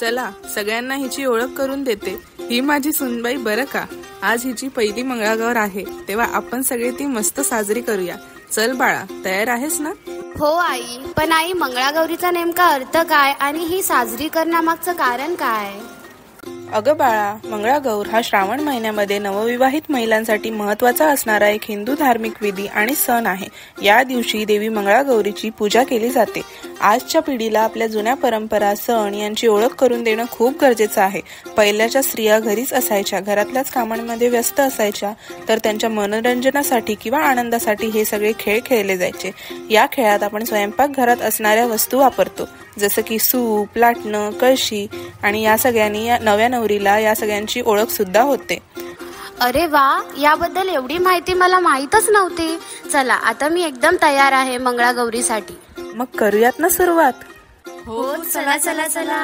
चला सगळ्यांना हिची ओळख करून देते। ही माझी सुनबाई बरं का। आज हिची पहिली मंगळागौर आहे, तेव्हा आपण सगळे ती मस्त साजरी करूया। चल बाळा, तयार आहेस ना? हो आई, पण आई मंगळागौरीचा नेमका अर्थ काय आणि ही साजरी करण्यामागचं कारण काय? अगं बाळा, मंगळागौर हा श्रावण महिन्यामध्ये नवविवाहित महिलांसाठी महत्त्वाचा असणारा एक हिंदू धार्मिक विधी आणि सण आहे। या दिवशी देवी मंगळागौरीची पूजा केली जाते। आजच्या पिढीला आपल्या जुन्या परंपरा, सण यांची ओळख करून देणं खूप गरजेचं आहे। पहिल्याच्या स्त्रिया घरीच असायच्या, घरातल्याच कामांमध्ये व्यस्त असायच्या, तर त्यांच्या मनोरंजनासाठी किंवा आनंदासाठी हे सगळे खेळ खेळले जायचे। या खेळात आपण स्वयंपाकघरात असणाऱ्या वस्तू वापरतो, जसं की सूप, लाटणं, कळशी, आणि या सगळ्यांनी या नव्या नवरीला या सगळ्यांची ओळख सुद्धा होते। अरे वा, याबद्दल एवढी माहिती मला माहीतच नव्हती। चला आता मी एकदम तयार आहे मंगळागौरीसाठी। मग करूयात ना सुरुवात? हो, चला चला चला।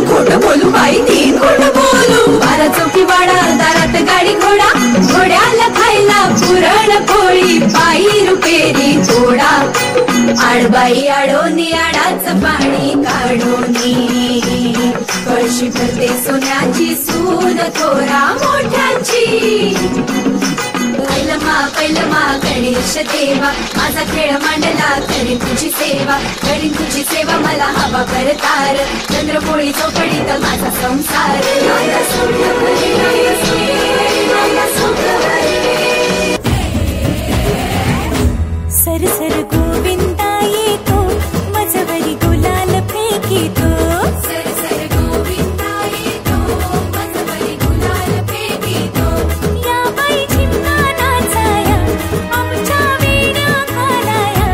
खोटं बोलू बाई, तीन खोटं बोलू। 12 चौकी वाडा, दारात गाडी घोडा, घोड्याला खायला पुरण पोळी, बाई रुपेरी थोडा। आडबाई आडोनी, आडाचं पाणी काढोनी, कळशी भरते सोन्याची, सून थोरा मोठ्याची। पहिलं मा गणेश देवा, माझा खेळ मांडला करीन तुझी सेवा, करीन तुझी सेवा मला हवा करतार, चंद्रपोळी चौकडीत माझा संसार। सर सर गोविंदा येतो, मजवरी गुलाल फेकीतो। सर सर गोविंदा येतो, मजवरी गुलाल फेकीतो। या बाई झिम्मा नाचाया, आमच्या वेण्या घालाया,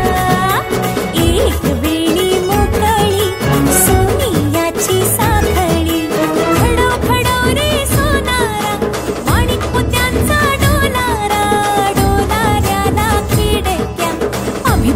एक वेणी मोकळी, सोनियाची साखळी, खडो खडो रे सोनारा, माणिक मोत्यांचा डोलारा, डोलाऱ्याला खिडक्या, आम्ही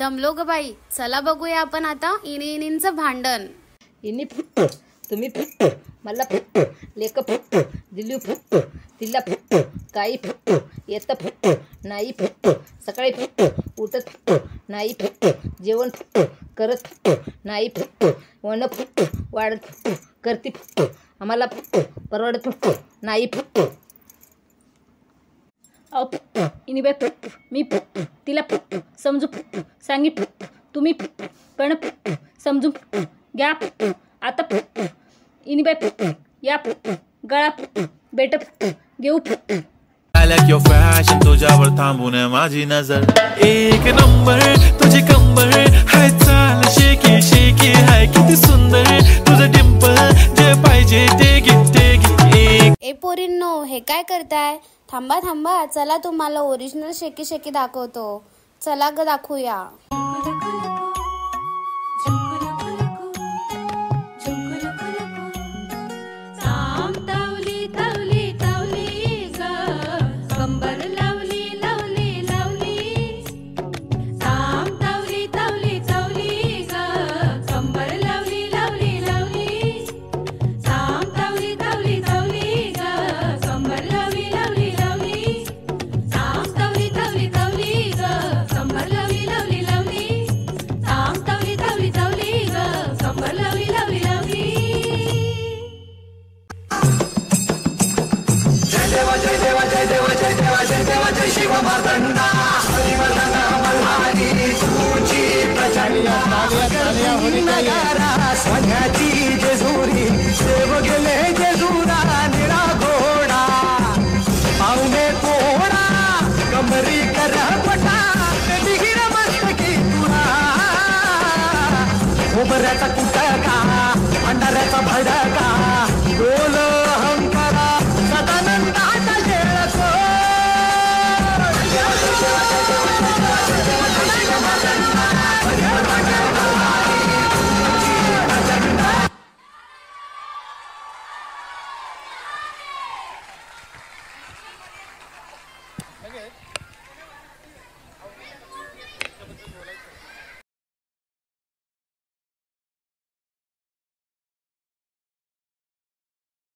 दमलो ग बाई. चला बघूया आपण आता इनीचं भांडण. इनी फुट तुम्ही फुट मला फुट लेक फुट दिल्ली फुट तिल्ला फुट काही फुट येत फुट नाही फुट सकाळी फुट उठत फुट नाही फुट जेवण फुट करत फुट नाही फुट वन फुट वाढत फुट करती फुट आम्हाला फुट परवडत फुट नाही फुट. अ फुट इनी बाई फुट मी फुट तिला फुट समजू फुट सांगी फुट तुम्ही फुट पण फुट समजू फुट घ्या फुट आता फुट इनी बाई फुट या फुट गळा फुट बेट फुट घेऊ foot. I like your fashion तुझ्यावर थांबून माझी नजर एक नंबर तुझी कंबर हाय चाल शेकी शेकी हाय किती सुंदर तुझं डिंपल जे पाहिजे ते घे. ए पोरींनो हे काय करताय? थांबा थांबा चला तुम्हाला ओरिजिनल शेकी शेकी दाखवतो. चला ग दाखवूया. कुटका अंधाऱ्याचा भडा